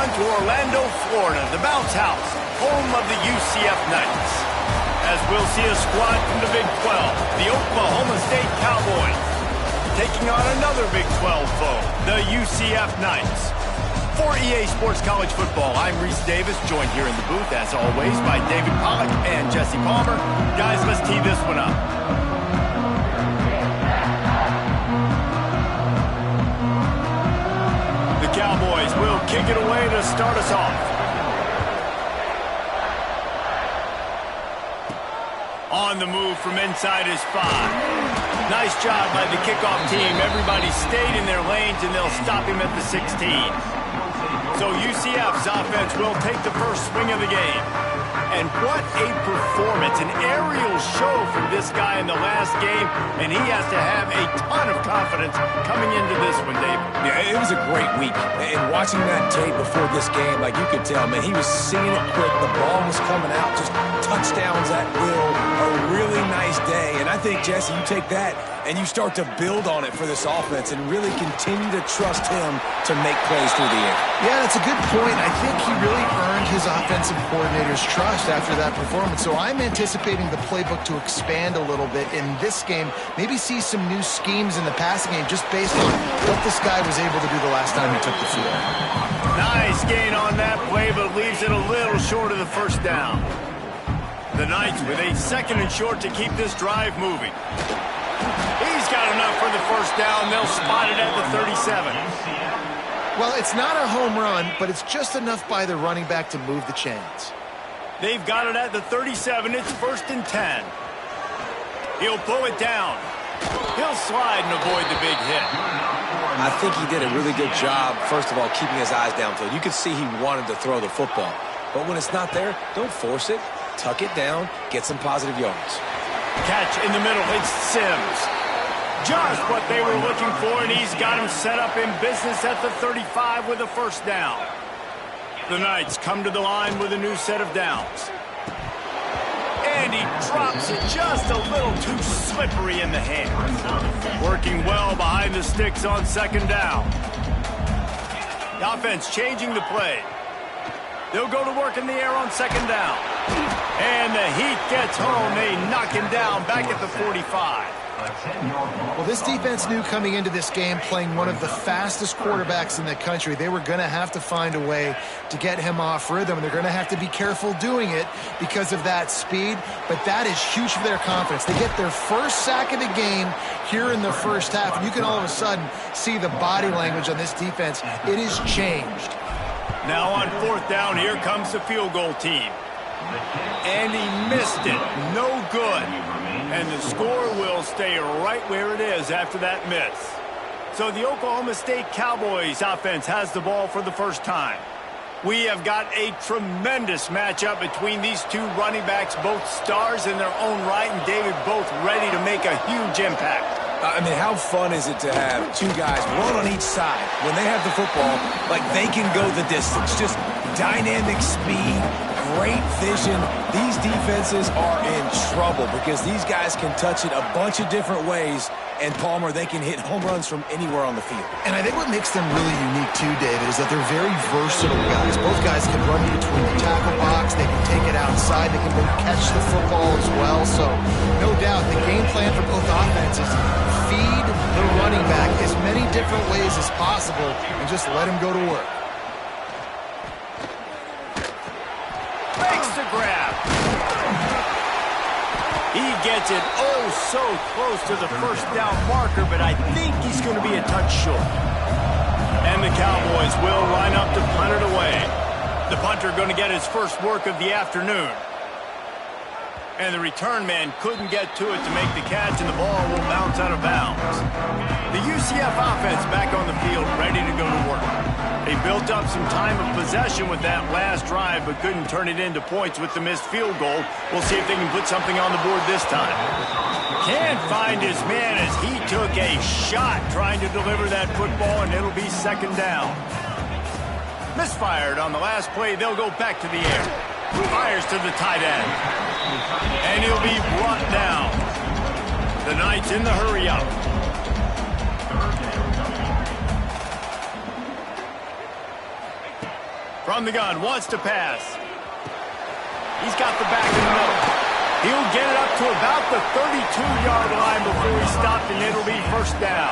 on to Orlando, Florida, the bounce house, home of the UCF Knights. As we'll see a squad from the Big 12, the Oklahoma State Cowboys, taking on another Big 12 foe, the UCF Knights. For EA Sports College Football, I'm Reese Davis, joined here in the booth, as always, by David Pollack and Jesse Palmer. Guys, let's tee this one up. The Cowboys will kick it away to start us off. On the move from inside his 5. Nice job by the kickoff team. Everybody stayed in their lanes, and they'll stop him at the 16. So UCF's offense will take the first swing of the game. And what a performance. An aerial show from this guy in the last game, and he has to have a ton of confidence coming into this one, David. Yeah, it was a great week. And watching that tape before this game, like you could tell, man, he was seeing it quick. The ball was coming out, just touchdowns at will. A really nice day. And I think, Jesse, you take that and you start to build on it for this offense and really continue to trust him to make plays through the air. Yeah, that's a good point. I think he really earned his offensive coordinator's trust after that performance. So I'm anticipating the playbook to expand a little bit in this game. Maybe see some new schemes in the passing game just based on what this guy was able to do the last time he took the field. Nice gain on that play, but leaves it a little short of the first down. The Knights with a second and short to keep this drive moving. He's got enough for the first down. They'll spot it at the 37. Well, it's not a home run, but it's just enough by the running back to move the chains. They've got it at the 37. It's 1st and 10. He'll pull it down. He'll slide and avoid the big hit. I think he did a really good job, first of all, keeping his eyes downfield. You could see he wanted to throw the football. But when it's not there, don't force it. Tuck it down. Get some positive yards. Catch in the middle. It's Sims. Just what they were looking for, and he's got him set up in business at the 35 with a first down. The Knights come to the line with a new set of downs. And he drops it just a little too slippery in the hand. Working well behind the sticks on second down. The offense changing the play. They'll go to work in the air on second down. And the heat gets home. They knock him down back at the 45. Well, this defense knew coming into this game, playing one of the fastest quarterbacks in the country, they were going to have to find a way to get him off rhythm. They're going to have to be careful doing it because of that speed, but that is huge for their confidence. They get their first sack of the game here in the first half, and you can all of a sudden see the body language on this defense. It is changed. Now on 4th down, here comes the field goal team. And he missed it. No good. And the score will stay right where it is after that miss. So the Oklahoma State Cowboys offense has the ball for the first time. We have got a tremendous matchup between these two running backs, both stars in their own right, and David, both ready to make a huge impact. I mean, how fun is it to have two guys, one on each side, when they have the football, like they can go the distance. Just dynamic speed, great vision. These defenses are in trouble because these guys can touch it a bunch of different ways, and Palmer, they can hit home runs from anywhere on the field. And I think what makes them really unique too, David, is that they're very versatile guys. Both guys can run you between the tackle box, they can take it outside, they can both catch the football as well. So, no doubt, the game plan for both offenses, feed the running back as many different ways as possible and just let him go to work. Makes the grab. He gets it oh so close to the first down marker, but I think he's going to be a touch short. And the Cowboys will line up to punt it away. The punter going to get his first work of the afternoon. And the return man couldn't get to it to make the catch, and the ball will bounce out of bounds. The UCF offense back on the field, ready to go to work. They built up some time of possession with that last drive, but couldn't turn it into points with the missed field goal. We'll see if they can put something on the board this time. Can't find his man as he took a shot trying to deliver that football, and it'll be second down. Misfired on the last play. They'll go back to the air. Fires to the tight end. And he'll be brought down. The Knights in the hurry-up. From the gun, wants to pass. He's got the back in the middle. He'll get it up to about the 32-yard line before he stopped, and it'll be first down.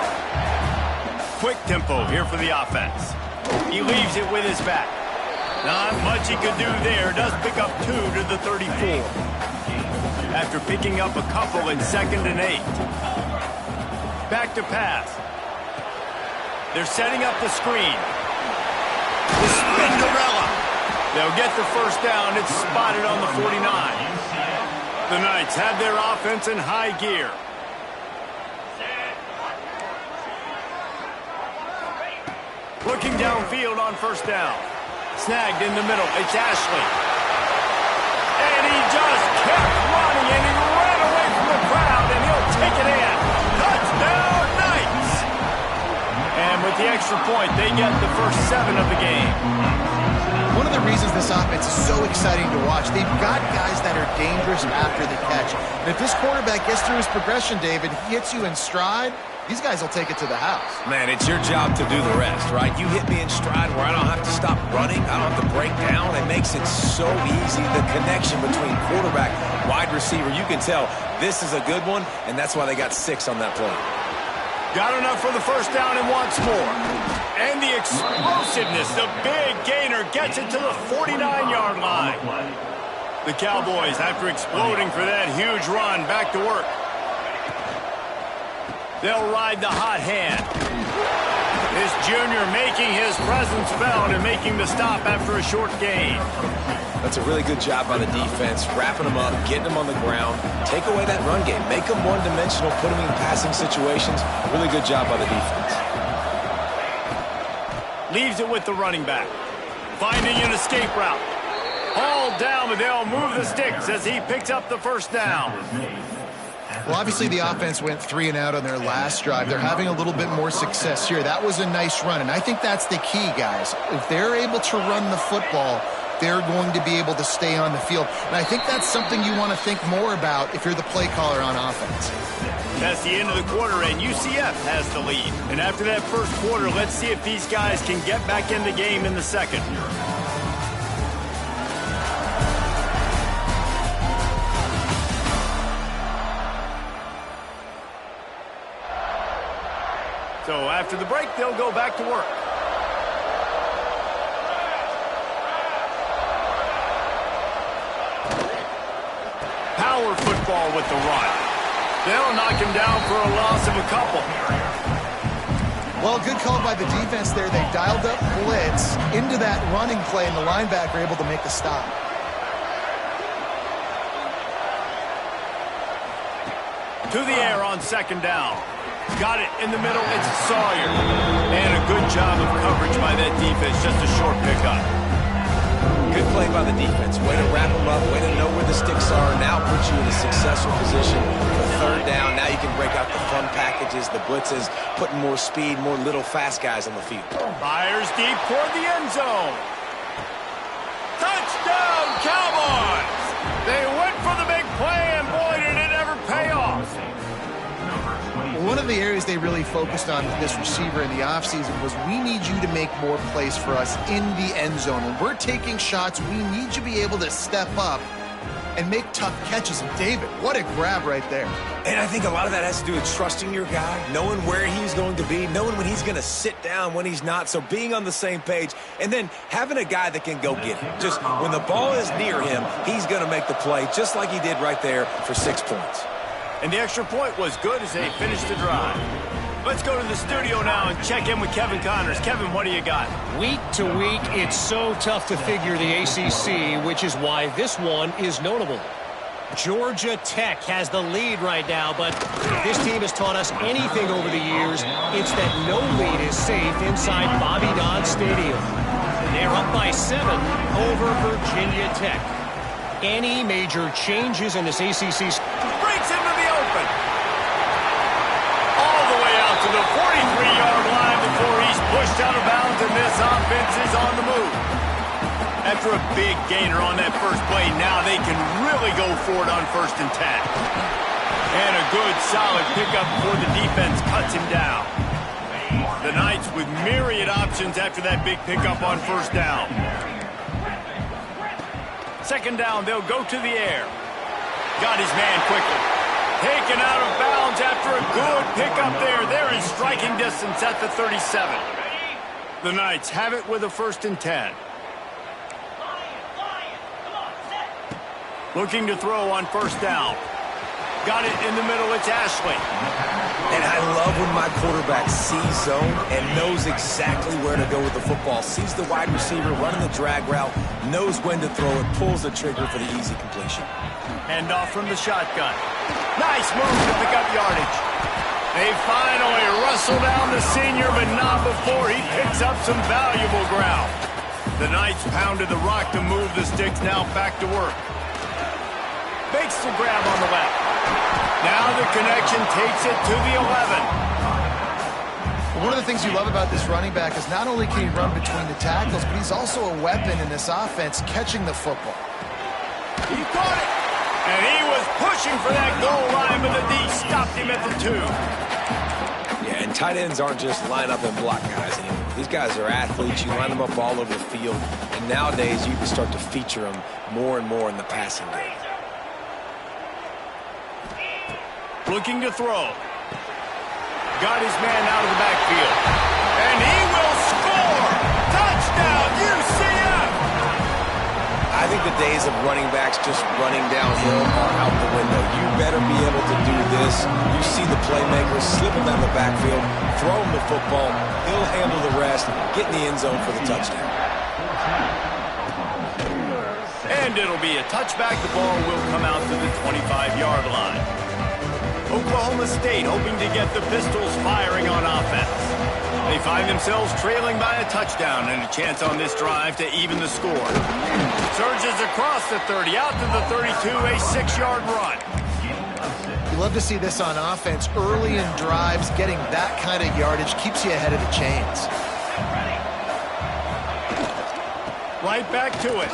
Quick tempo here for the offense. He leaves it with his back. Not much he could do there. Does pick up 2 to the 34. After picking up a couple in 2nd and 8. Back to pass. They're setting up the screen. The Spinderella. They'll get the first down. It's spotted on the 49. The Knights have their offense in high gear. Looking downfield on first down. Snagged in the middle. It's Ashley. And he just kept running, and he ran away from the crowd, and he'll take it in. Touchdown, Knights! And with the extra point, they get the first 7 of the game. One of the reasons this offense is so exciting to watch, they've got guys that are dangerous after the catch. And if this quarterback gets through his progression, David, he hits you in stride, these guys will take it to the house. Man, it's your job to do the rest, right? You hit me in stride where I don't have to stop running. I don't have to break down. It makes it so easy. The connection between quarterback, wide receiver, you can tell this is a good one, and that's why they got 6 on that play. Got enough for the first down and wants more. And the explosiveness, the big gainer, gets it to the 49-yard line. The Cowboys, after exploding for that huge run, back to work. They'll ride the hot hand. This junior making his presence felt and making the stop after a short gain. That's a really good job by the defense, wrapping them up, getting them on the ground. Take away that run game. Make them one-dimensional, put them in passing situations. Really good job by the defense. Leaves it with the running back. Finding an escape route. Hauled down, but they'll move the sticks as he picks up the first down. Well, obviously the offense went 3 and out on their last drive. They're having a little bit more success here. That was a nice run, and I think that's the key, guys. If they're able to run the football, they're going to be able to stay on the field. And I think that's something you want to think more about if you're the play caller on offense. That's the end of the quarter, and UCF has the lead. And after that first quarter, let's see if these guys can get back in the game in the second. So after the break, they'll go back to work. Power football with the run. They'll knock him down for a loss of a couple. Well, good call by the defense there. They dialed up blitz into that running play, and the linebacker able to make the stop. To the air on second down. Got it in the middle. It's Sawyer. And a good job of coverage by that defense. Just a short pickup. Good play by the defense. Way to wrap them up. Way to know where the sticks are. Now put you in a successful position for third down. Now you can break out the fun packages, the blitzes, putting more speed, more little fast guys on the field. Fires deep toward the end zone. Touchdown, Cowboys! They went for the big play, and boy, did it ever pay off. One of the areas they really focused on with this receiver in the offseason was we need you to make more plays for us in the end zone. When we're taking shots, we need you to be able to step up and make tough catches. And David, what a grab right there. And I think a lot of that has to do with trusting your guy, knowing where he's going to be, knowing when he's going to sit down, when he's not, so being on the same page, and then having a guy that can go get it. Just when the ball is near him, he's going to make the play, just like he did right there for 6 points. And the extra point was good as they finished the drive. Let's go to the studio now and check in with Kevin Connors. Kevin, what do you got? Week to week, it's so tough to figure the ACC, which is why this one is notable. Georgia Tech has the lead right now, but if this team has taught us anything over the years, it's that no lead is safe inside Bobby Dodd Stadium. They're up by 7 over Virginia Tech. Any major changes in this ACC... Breaks into the open. All the way out to the 43-yard line before he's pushed out of bounds, and this offense is on the move. After a big gainer on that first play, now they can really go for it on 1st and 10. And a good, solid pickup before the defense cuts him down. The Knights with myriad options after that big pickup on 1st down. second down, they'll go to the air. Got his man quickly. Taken out of bounds after a good pickup there. They're in striking distance at the 37. The Knights have it with a 1st and 10. Looking to throw on 1st down. Got it in the middle. It's Ashley. And I love when my quarterback sees zone and knows exactly where to go with the football. Sees the wide receiver running the drag route, knows when to throw it, pulls the trigger for the easy completion. Hand off from the shotgun. Nice move to pick up yardage. They finally wrestle down the senior, but not before he picks up some valuable ground. The Knights pounded the rock to move the sticks. Now back to work. Makes the grab on the left. Now the connection takes it to the 11. One of the things you love about this running back is not only can he run between the tackles, but he's also a weapon in this offense catching the football. He caught it. And he was pushing for that goal line, but the D stopped him at the 2. Yeah, and tight ends aren't just line up and block guys anymore. These guys are athletes. You line them up all over the field. And nowadays, you can start to feature them more and more in the passing game. Looking to throw. Got his man out of the backfield. And he will score! Touchdown, UCF! I think the days of running backs just running downhill are out the window. You better be able to do this. You see the playmakers slip him down the backfield, throw him the football, he'll handle the rest, get in the end zone for the touchdown. And it'll be a touchback. The ball will come out to the 25-yard line. Oklahoma State hoping to get the Pistols firing on offense. They find themselves trailing by a touchdown and a chance on this drive to even the score. Surges across the 30, out to the 32, a 6-yard run. You love to see this on offense. Early in drives, getting that kind of yardage keeps you ahead of the chains. Right back to it.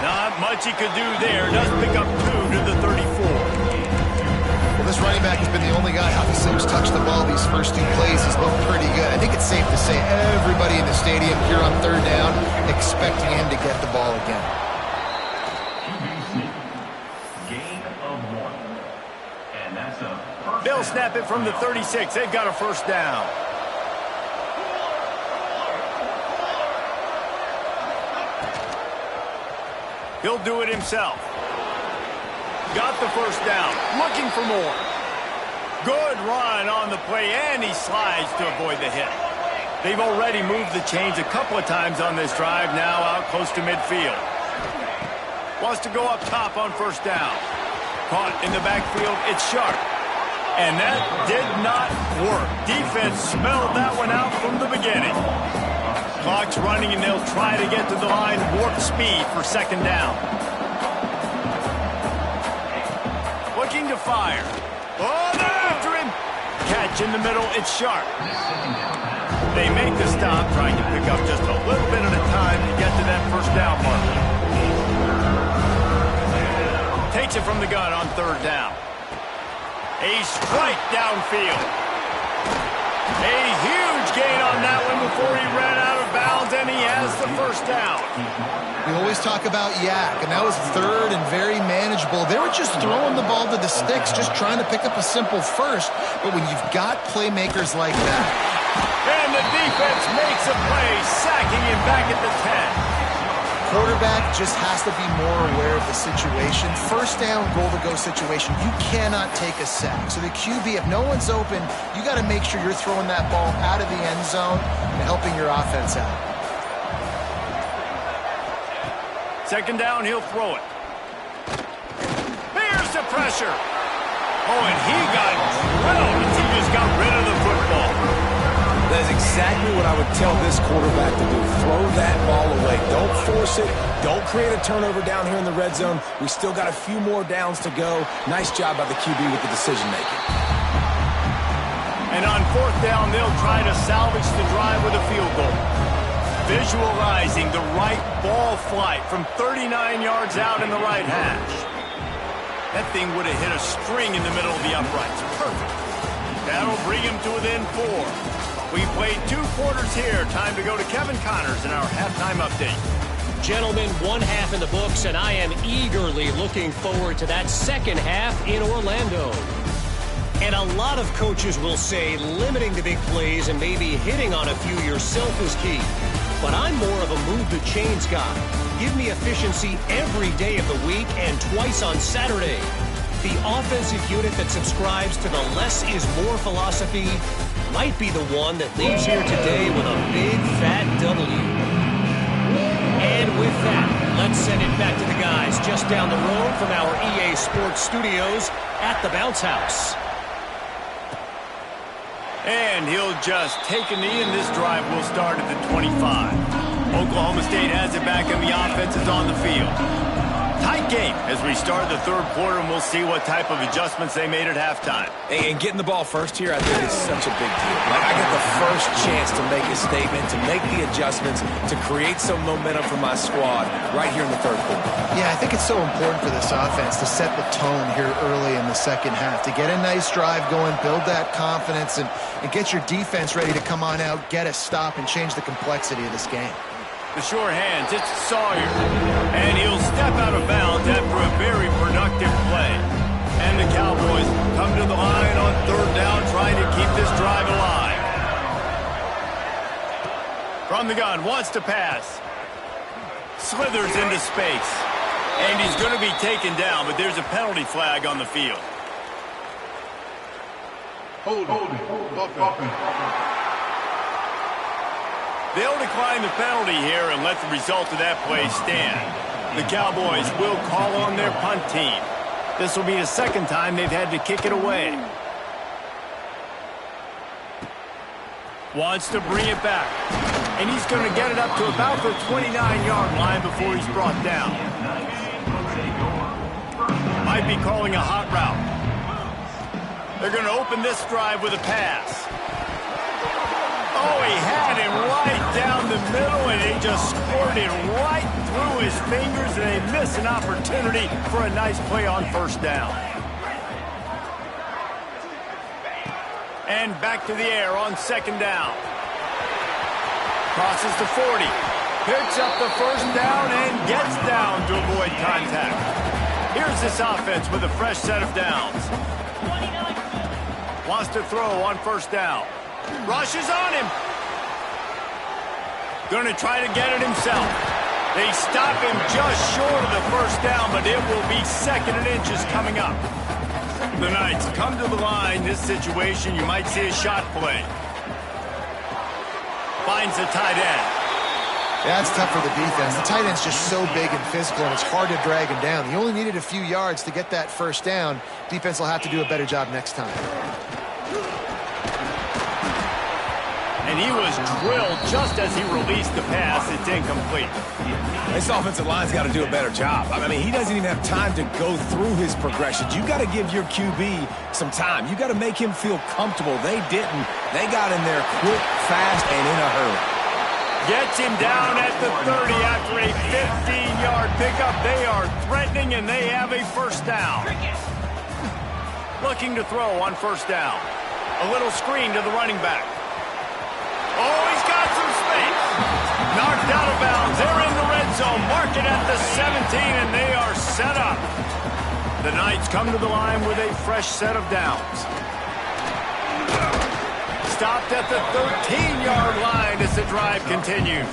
Not much he could do there. Does pick up 2 to the 34. Well, this running back has been the only guy obviously who's touched the ball these first 2 plays. He's looked pretty good. I think it's safe to say everybody in the stadium here on 3rd down expecting him to get the ball again. They'll snap it from the 36. They've got a 1st down. He'll do it himself. Got the 1st down. Looking for more. Good run on the play, and he slides to avoid the hit. They've already moved the chains a couple of times on this drive, now out close to midfield. Wants to go up top on 1st down. Caught in the backfield. It's Sharp. And that did not work. Defense smelled that one out from the beginning. Clock's running, and they'll try to get to the line, warp speed for 2nd down. Looking to fire. Oh, they're after him. Catch in the middle, it's Sharp. They make the stop, trying to pick up just a little bit at a time to get to that 1st down marker. Takes it from the gun on 3rd down. A strike downfield. A huge gain on that one before he ran out of bounds, and he has the 1st down. We always talk about Yak, and that was 3rd and very manageable. They were just throwing the ball to the sticks, just trying to pick up a simple 1st. But when you've got playmakers like that. And the defense makes a play, sacking him back at the 10. Quarterback just has to be more aware of the situation. 1st down, goal-to-go situation. You cannot take a sack. So the QB, if no one's open, you got to make sure you're throwing that ball out of the end zone and helping your offense out. 2nd down, he'll throw it. Here's the pressure. Oh, and he got drilled as he just got rid of the football. That is exactly what I would tell this quarterback to do. Throw that ball away. Don't force it. Don't create a turnover down here in the red zone. We still got a few more downs to go. Nice job by the QB with the decision-making. And on 4th down, they'll try to salvage the drive with a field goal. Visualizing the right ball flight from 39 yards out in the right hash. That thing would have hit a string in the middle of the uprights. Perfect. That'll bring him to within 4. We played 2 quarters here. Time to go to Kevin Connors in our halftime update. Gentlemen, one half in the books, and I am eagerly looking forward to that second half in Orlando. And a lot of coaches will say limiting the big plays and maybe hitting on a few yourself is key. But I'm more of a move the chains guy. Give me efficiency every day of the week and twice on Saturday. The offensive unit that subscribes to the less is more philosophy might be the one that leaves here today with a big fat W. And with that, let's send it back to the guys just down the road from our EA Sports Studios at the Bounce House. And he'll just take a knee, and this drive will start at the 25. Oklahoma State has it back, and the offense is on the field. Tight game as we start the third quarter, and we'll see what type of adjustments they made at halftime. And getting the ball first here, I think, is such a big deal. Like, I get the first chance to make a statement, to make the adjustments, to create some momentum for my squad right here in the third quarter. Yeah, I think it's so important for this offense to set the tone here early in the second half, to get a nice drive going, build that confidence, and get your defense ready to come on out, get a stop, and change the complexity of this game. The sure hands, it's Sawyer. And he'll step out of bounds after a very productive play. And the Cowboys come to the line on third down, trying to keep this drive alive. From the gun, wants to pass. Slithers into space. And he's going to be taken down, but there's a penalty flag on the field. Hold it. They'll decline the penalty here and let the result of that play stand. The Cowboys will call on their punt team. This will be the second time they've had to kick it away. Wants to bring it back. And he's going to get it up to about the 29-yard line before he's brought down. Might be calling a hot route. They're going to open this drive with a pass. Oh, he had him right down the middle, and they just scored it right through his fingers, and they miss an opportunity for a nice play on first down. And back to the air on second down. Crosses the 40. Picks up the first down and gets down to avoid contact. Here's this offense with a fresh set of downs. Wants to throw on first down. Rushes on him. Going to try to get it himself. They stop him just short of the first down, but it will be second and inches coming up. The Knights come to the line. This situation, you might see a shot play. Finds the tight end. Yeah, it's tough for the defense. The tight end's just so big and physical, and it's hard to drag him down. He only needed a few yards to get that first down. Defense will have to do a better job next time. And he was drilled just as he released the pass. It's incomplete. This offensive line's got to do a better job. I mean, he doesn't even have time to go through his progressions. You got to give your QB some time. You got to make him feel comfortable. They didn't. They got in there quick, fast, and in a hurry. Gets him down at the 30 after a 15-yard pickup. They are threatening, and they have a first down. Looking to throw on first down. A little screen to the running back. Oh, he's got some space. Knocked out of bounds. They're in the red zone. Mark it at the 17, and they are set up. The Knights come to the line with a fresh set of downs. Stopped at the 13-yard line as the drive continues.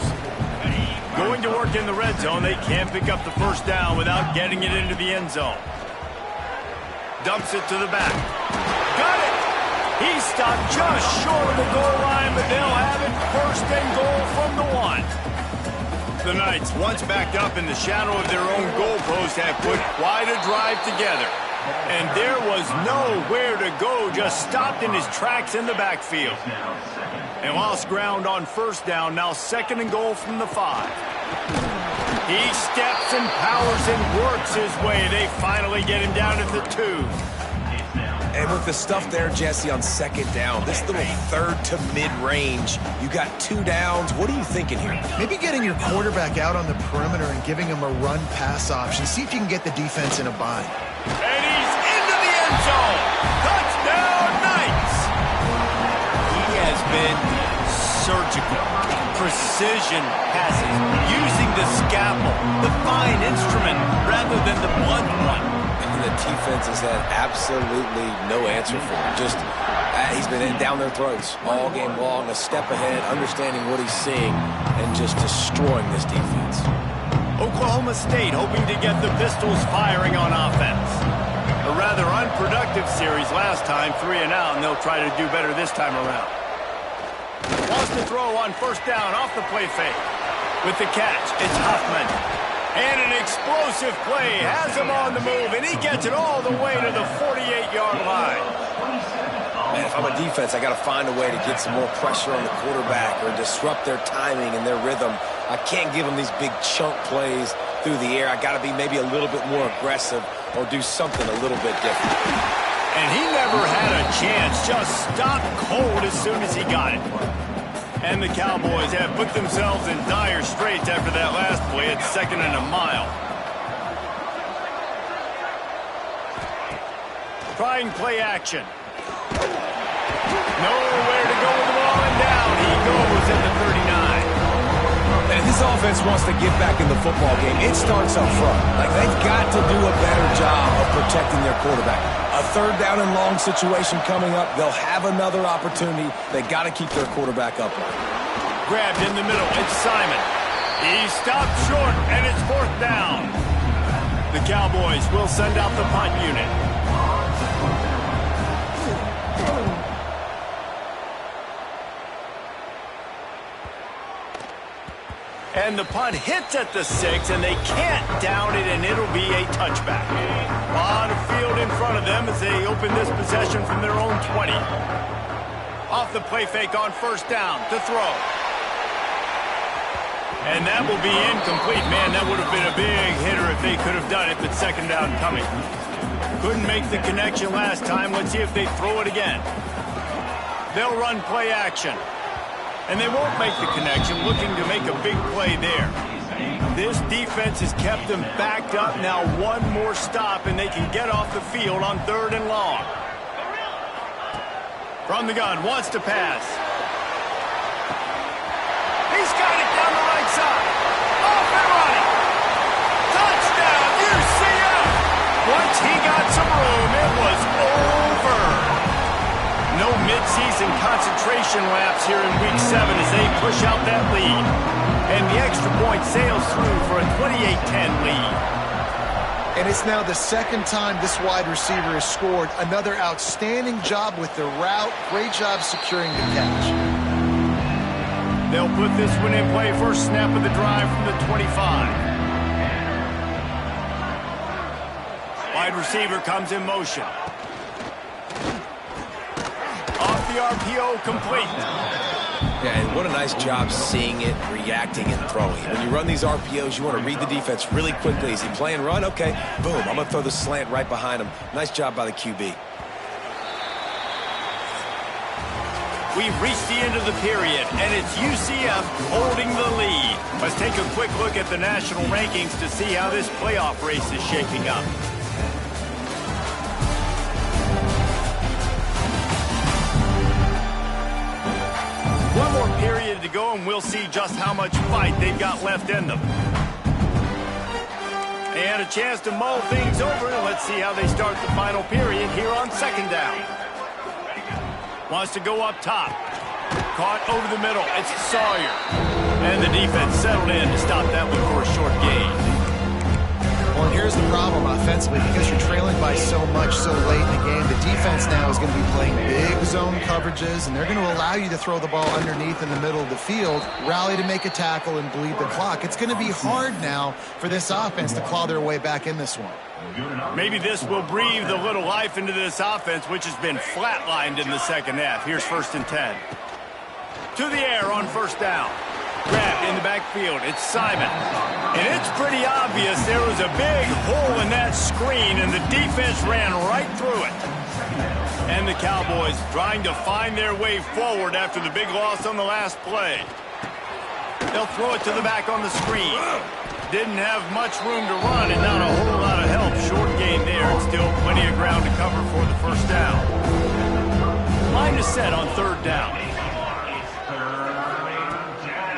Going to work in the red zone. They can't pick up the first down without getting it into the end zone. Dumps it to the back. Got it! He stopped just short of the goal line, but they'll have it first and goal from the 1. The Knights, once backed up in the shadow of their own goalpost, have put quite a drive together. And there was nowhere to go, just stopped in his tracks in the backfield. And lost ground on first down, now second and goal from the 5. He steps and powers and works his way. They finally get him down at the 2. And with the stuff there, Jesse, on second down, this little third to mid-range, you got 2 downs. What are you thinking here? Maybe getting your quarterback out on the perimeter and giving him a run-pass option. See if you can get the defense in a bind. And he's into the end zone. Touchdown, Knights. He has been surgical, precision passes, using the scalpel, the fine instrument, rather than the blunt one. And the defense has had absolutely no answer for him. Just, he's been down their throats all game long, a step ahead, understanding what he's seeing, and just destroying this defense. Oklahoma State hoping to get the Pistols firing on offense. A rather unproductive series last time, 3 and out, and they'll try to do better this time around. Wants to throw on first down off the play fake. With the catch, it's Huffman. And an explosive play has him on the move, and he gets it all the way to the 48-yard line. Man, if I'm a defense, I got to find a way to get some more pressure on the quarterback or disrupt their timing and their rhythm. I can't give them these big chunk plays through the air. I got to be maybe a little bit more aggressive or do something a little bit different. And he never had a chance, just stopped cold as soon as he got it. And the Cowboys have put themselves in dire straits after that last play at 2nd and a mile. Trying play action. Nowhere to go with the ball, and down he goes at the 39. And if this offense wants to get back in the football game, it starts up front. Like, they've got to do a better job of protecting their quarterback. A 3rd down and long situation coming up. They'll have another opportunity. They got to keep their quarterback upright. Grabbed in the middle. It's Simon. He stopped short, and it's 4th down. The Cowboys will send out the punt unit. And the punt hits at the 6, and they can't down it, and it'll be a touchback. A lot of field in front of them as they open this possession from their own 20. Off the play fake on first down to throw. And that will be incomplete. Man, that would have been a big hitter if they could have done it, but 2nd down coming. Couldn't make the connection last time. Let's see if they throw it again. They'll run play action. And they won't make the connection, looking to make a big play there. This defense has kept them backed up. Now one more stop, and they can get off the field on 3rd and long. From the gun, wants to pass. He's got it down the right side. Off and running. Touchdown, UCF! Once he got some room, it was over. No midseason concentration laps here in Week 7 as they push out that lead. And the extra point sails through for a 28-10 lead. And it's now the 2nd time this wide receiver has scored. Another outstanding job with the route. Great job securing the catch. They'll put this one in play. First snap of the drive from the 25. Wide receiver comes in motion. Off the RPO, complete. Yeah, and what a nice job seeing it, reacting, and throwing. When you run these RPOs, you want to read the defense really quickly. Is he playing run? Okay, boom, I'm going to throw the slant right behind him. Nice job by the QB. We've reached the end of the period, and it's UCF holding the lead. Let's take a quick look at the national rankings to see how this playoff race is shaping up. One more period to go, and we'll see just how much fight they've got left in them. And a chance to mull things over. Let's see how they start the final period here on 2nd down. Wants to go up top. Caught over the middle. It's Sawyer. And the defense settled in to stop that one for a short gain. Well, and here's the problem offensively. Because you're trailing by so much so late in the game, the defense now is going to be playing big zone coverages, and they're going to allow you to throw the ball underneath in the middle of the field, rally to make a tackle, and bleed the clock. It's going to be hard now for this offense to claw their way back in this one. Maybe this will breathe a little life into this offense, which has been flatlined in the 2nd half. Here's 1st and 10. To the air on first down. Grabbed in the backfield. It's Simon. And it's pretty obvious there was a big hole in that screen, and the defense ran right through it. And the Cowboys trying to find their way forward after the big loss on the last play. They'll throw it to the back on the screen. Didn't have much room to run and not a whole lot of help. Short gain there, and still plenty of ground to cover for the first down. Line is set on 3rd down.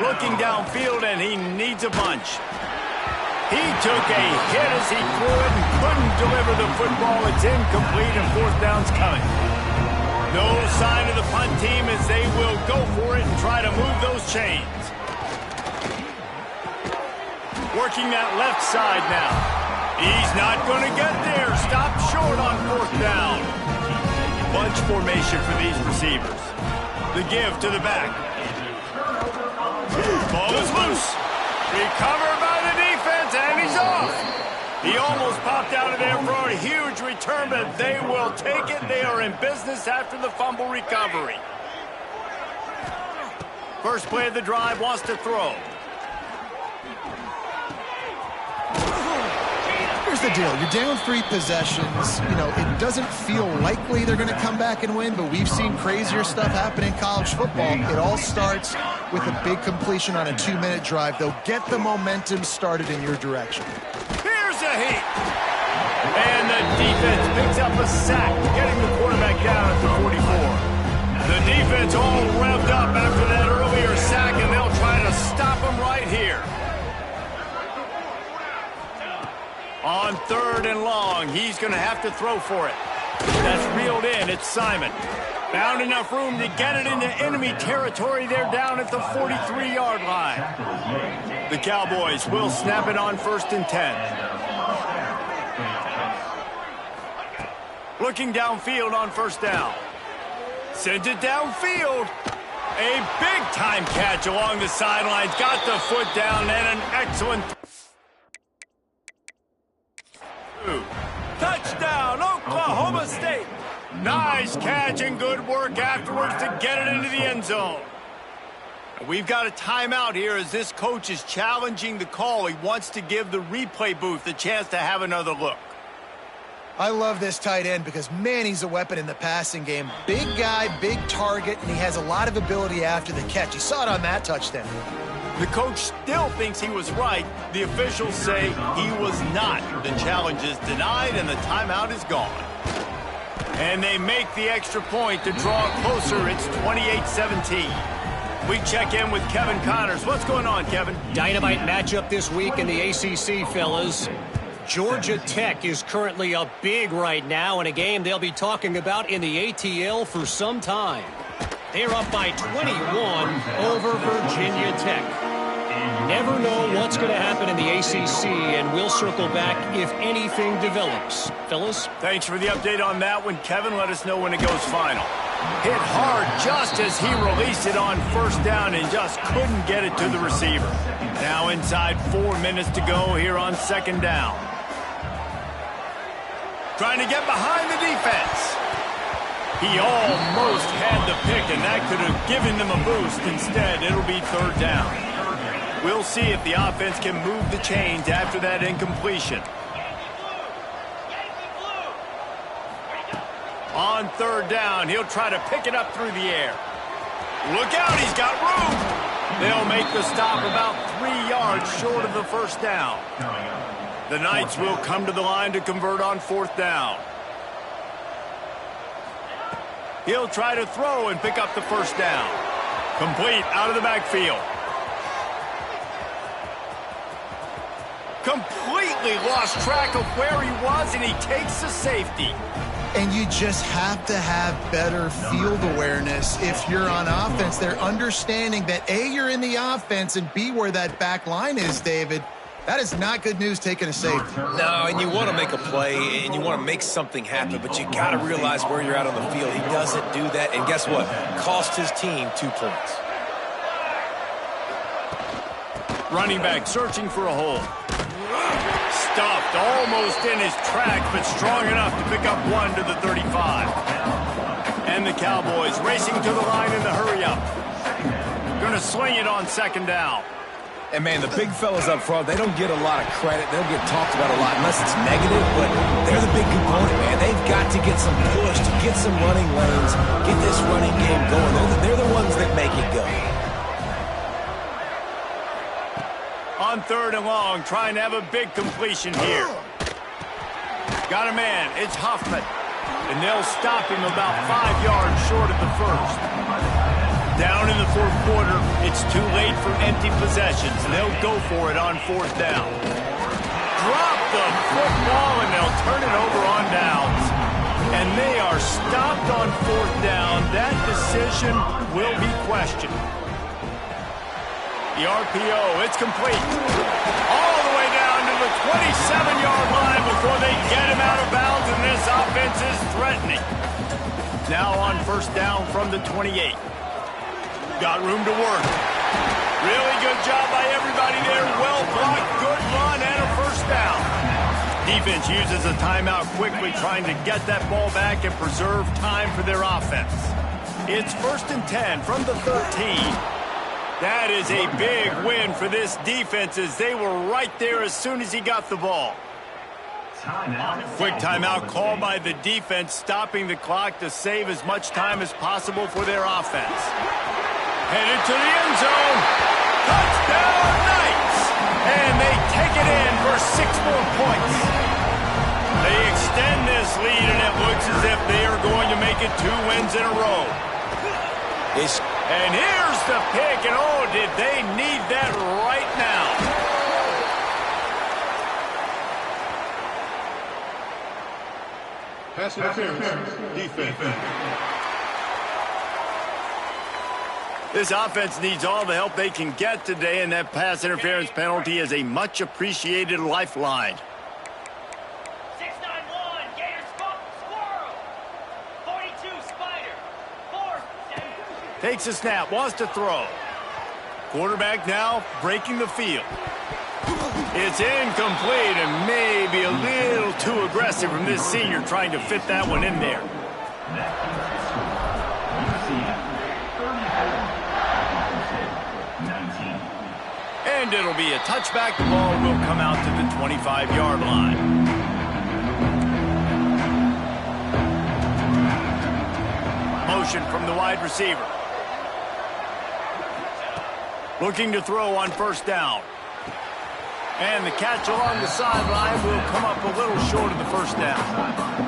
Looking downfield, and he needs a bunch. He took a hit as he threw it and couldn't deliver the football. It's incomplete, and fourth down's coming. No sign of the punt team as they will go for it and try to move those chains. Working that left side now. He's not going to get there. Stopped short on fourth down. Bunch formation for these receivers. The give to the back. Ball is loose. Recovered by the defense, and he's off. He almost popped out of there for a huge return, but they will take it. They are in business after the fumble recovery. First play of the drive, wants to throw. Here's the deal. You're down 3 possessions. You know, it doesn't feel likely they're going to come back and win, but we've seen crazier stuff happen in college football. It all starts with a big completion on a 2-minute drive. They'll get the momentum started in your direction. Here's a heat. And the defense picks up a sack, getting the quarterback down at the 44. The defense all revved up after that earlier sack, and they'll try to stop him right here. On 3rd and long, he's going to have to throw for it. That's reeled in. It's Simon. Found enough room to get it into enemy territory. They're down at the 43-yard line. The Cowboys will snap it on 1st and 10. Looking downfield on 1st down. Sends it downfield. A big-time catch along the sidelines. Got the foot down and an excellent... Touchdown, Oklahoma State. Nice catch and good work afterwards to get it into the end zone. We've got a timeout here as this coach is challenging the call. He wants to give the replay booth a chance to have another look. I love this tight end because, man, he's a weapon in the passing game. Big guy, big target, and he has a lot of ability after the catch. You saw it on that touchdown. The coach still thinks he was right. The officials say he was not. The challenge is denied, and the timeout is gone. And they make the extra point to draw closer. It's 28-17. We check in with Kevin Connors. What's going on, Kevin? Dynamite matchup this week in the ACC, fellas. Georgia Tech is currently up big right now in a game they'll be talking about in the ATL for some time. They're up by 21 over Virginia Tech. Never know what's going to happen in the ACC, and we'll circle back if anything develops. Fellas? Thanks for the update on that one, Kevin. Let us know when it goes final. Hit hard just as he released it on 1st down and just couldn't get it to the receiver. Now inside 4 minutes to go here on 2nd down. Trying to get behind the defense. He almost had the pick, and that could have given them a boost. Instead, it'll be 3rd down. We'll see if the offense can move the chains after that incompletion. On 3rd down, he'll try to pick it up through the air. Look out, he's got room. They'll make the stop about 3 yards short of the 1st down. The Knights will come to the line to convert on 4th down. He'll try to throw and pick up the 1st down. Complete out of the backfield. Completely lost track of where he was, and he takes the safety. And you just have to have better field awareness if you're on offense. They're understanding that, A, you're in the offense, and B, where that back line is, David. That is not good news taking a safety. No, and you want to make a play, and you want to make something happen, but you got to realize where you're at on the field. He doesn't do that, and guess what? Cost his team 2 points. Running back searching for a hole. Stuffed almost in his tracks, but strong enough to pick up 1 to the 35. And the Cowboys racing to the line in the hurry-up. Going to sling it on 2nd down. And, man, the big fellas up front, they don't get a lot of credit. They'll get talked about a lot unless it's negative, but they're the big component, man. They've got to get some push, to get some running lanes, get this running game going. They're the ones that make it go. On 3rd and long, trying to have a big completion here. Got a man. It's Huffman. And they'll stop him about 5 yards short of the 1st. Down in the fourth quarter, it's too late for empty possessions. They'll go for it on fourth down. Drop the football, and they'll turn it over on downs. And they are stopped on fourth down. That decision will be questioned. The RPO, it's complete. All the way down to the 27-yard line before they get him out of bounds, and this offense is threatening. Now on first down from the 28. Got room to work. Really good job by everybody there. Well blocked, good run, and a first down. Defense uses a timeout quickly, trying to get that ball back and preserve time for their offense. It's 1st and 10 from the 13. That is a big win for this defense, as they were right there as soon as he got the ball. Quick timeout called by the defense, stopping the clock to save as much time as possible for their offense. Headed to the end zone. Touchdown, Knights! And they take it in for 6 more points. They extend this lead, and it looks as if they are going to make it 2 wins in a row. And here's the pick, and oh, did they need that right now. Pass interference. Defense. This offense needs all the help they can get today, and that pass interference penalty is a much-appreciated lifeline. 691, Gators Squirrel. 42, Spider. 4th down. Takes a snap, wants to throw. Quarterback now breaking the field. It's incomplete, and maybe a little too aggressive from this senior trying to fit that one in there. And it'll be a touchback. The ball will come out to the 25-yard line. Motion from the wide receiver. Looking to throw on first down. And the catch along the sideline will come up a little short of the first down.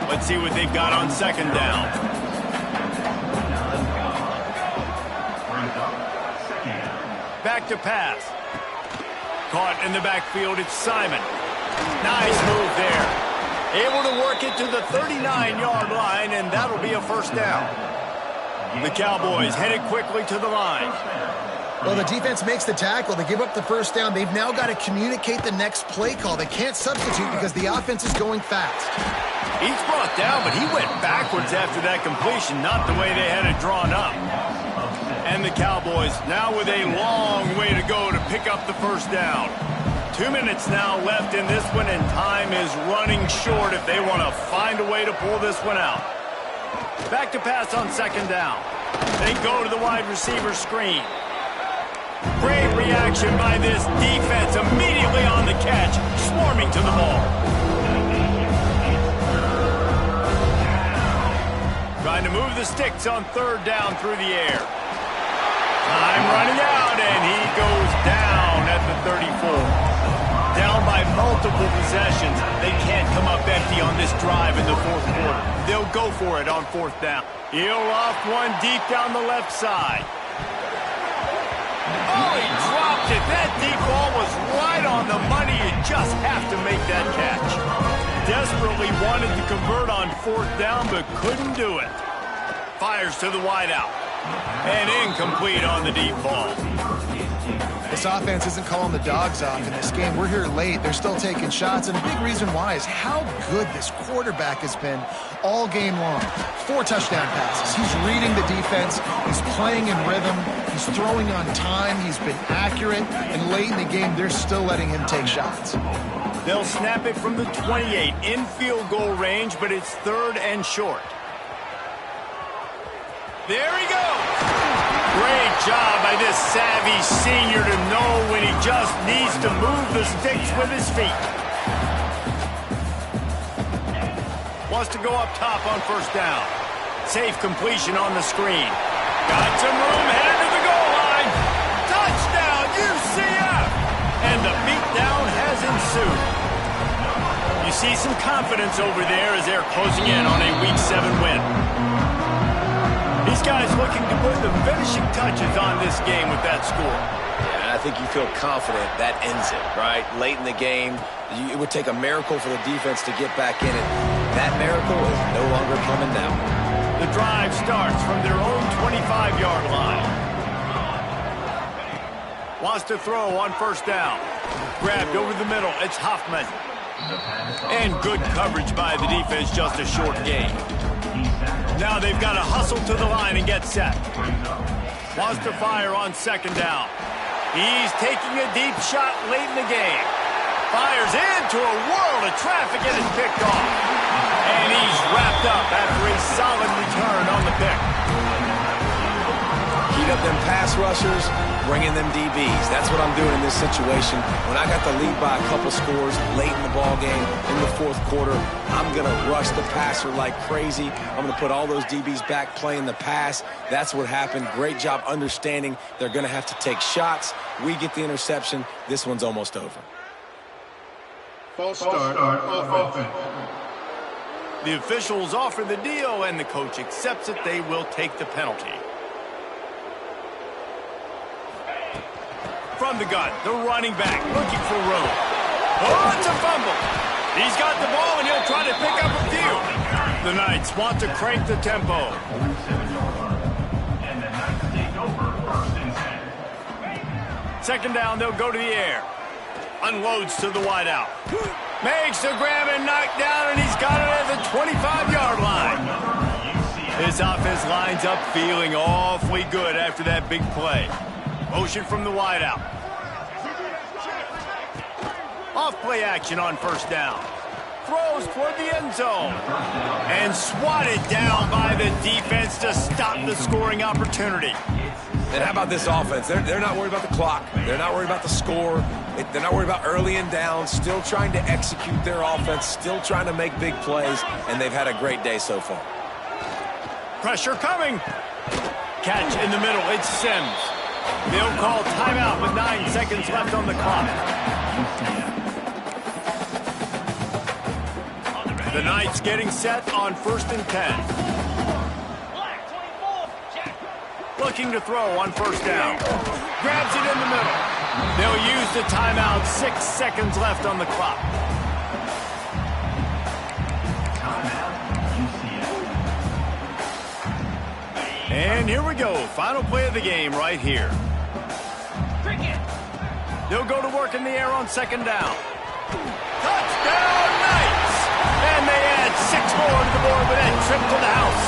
Let's see what they've got on second down. Back to pass. Caught in the backfield, it's Simon. Nice move there. Able to work it to the 39-yard line, and that'll be a first down. The Cowboys headed quickly to the line. Well, the defense makes the tackle. They give up the first down. They've now got to communicate the next play call. They can't substitute because the offense is going fast. He's brought down, but he went backwards after that completion, not the way they had it drawn up. And the Cowboys now with a long way to go to pick up the first down. 2 minutes now left in this one, and time is running short if they want to find a way to pull this one out. Back to pass on second down. They go to the wide receiver screen. Great reaction by this defense, immediately on the catch, swarming to the ball. Trying to move the sticks on third down through the air. Time running out, and he goes down at the 34. Down by multiple possessions. They can't come up empty on this drive in the fourth quarter. They'll go for it on fourth down. He'll loft one deep down the left side. Oh, he dropped it. That deep ball was right on the money. You just have to make that catch. Desperately wanted to convert on fourth down, but couldn't do it. Fires to the wideout. And incomplete on the deep ball. This offense isn't calling the dogs off in this game. We're here late. They're still taking shots, and a big reason why is how good this quarterback has been all game long. 4 touchdown passes. He's reading the defense. He's playing in rhythm. He's throwing on time. He's been accurate. And late in the game, they're still letting him take shots. They'll snap it from the 28 in field goal range, but it's third and short. There he goes. Great job by this savvy senior to know when he just needs to move the sticks with his feet. Wants to go up top on first down. Safe completion on the screen. Got some room, headed to the goal line. Touchdown, UCF! And the beatdown has ensued. You see some confidence over there as they're closing in on a Week 7 win. He's guy's looking to put the finishing touches on this game with that score. Yeah, I think you feel confident that ends it, right? Late in the game, it would take a miracle for the defense to get back in it. That miracle is no longer coming now. The drive starts from their own 25-yard line. Wants to throw on first down. Grabbed over the middle. It's Hoffman. And good coverage by the defense, just a short gain. Now they've got to hustle to the line and get set. Wants to fire on second down. He's taking a deep shot late in the game. Fires into a world of traffic and is picked off. And he's wrapped up after a solid return on the pick. Heat up them pass rushers, bringing them DBs. That's what I'm doing in this situation. When I got the lead by a couple scores late in the ball game, in the fourth quarter, I'm going to rush the passer like crazy. I'm going to put all those DBs back playing the pass. That's what happened. Great job understanding they're going to have to take shots. We get the interception. This one's almost over. False start offense. The officials offer the deal, and the coach accepts it. They will take the penalty. From the gun, the running back looking for room. Oh, it's a fumble. He's got the ball, and he'll try to pick up a few. The Knights want to crank the tempo. Second down, they'll go to the air. Unloads to the wideout. Makes the grab and knock down, and he's got it at the 25-yard line. His offense lines up feeling awfully good after that big play. Motion from the wideout. Off play action on first down. Throws toward the end zone. And swatted down by the defense to stop the scoring opportunity. And how about this offense? They're not worried about the clock. They're not worried about the score. They're not worried about early and down. Still trying to execute their offense. Still trying to make big plays. And they've had a great day so far. Pressure coming. Catch in the middle. It's Sims. They'll call timeout with 9 seconds left on the clock. The Knights getting set on 1st and 10. Looking to throw on first down. Grabs it in the middle. They'll use the timeout. 6 seconds left on the clock. And here we go. Final play of the game right here. They'll go to work in the air on second down. Touchdown, Knights! And they add 6 more to the board with that trip to the house.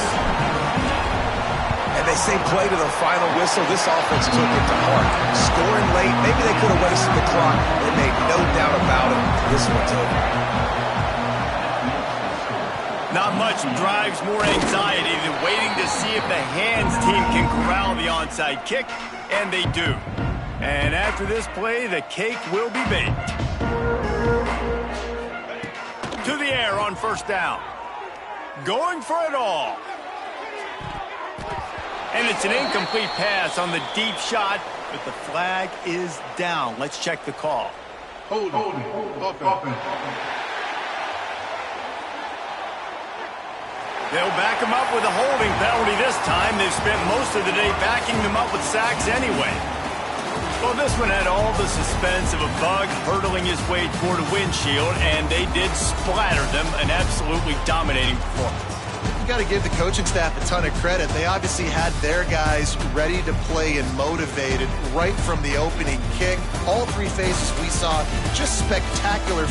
And they say play to the final whistle. This offense took it to heart. Scoring late, maybe they could have wasted the clock. They made no doubt about it. This one's over. Not much drives more anxiety than waiting to see if the hands team can corral the onside kick, and they do. And after this play, the cake will be baked. To the air on first down. Going for it all. And it's an incomplete pass on the deep shot, but the flag is down. Let's check the call. Holding. Offense. They'll back him up with a holding penalty this time. They've spent most of the day backing them up with sacks anyway. Well, this one had all the suspense of a bug hurtling his way toward a windshield, and they did splatter them. An absolutely dominating performance. You got to give the coaching staff a ton of credit. They obviously had their guys ready to play and motivated right from the opening kick. All 3 phases we saw just spectacular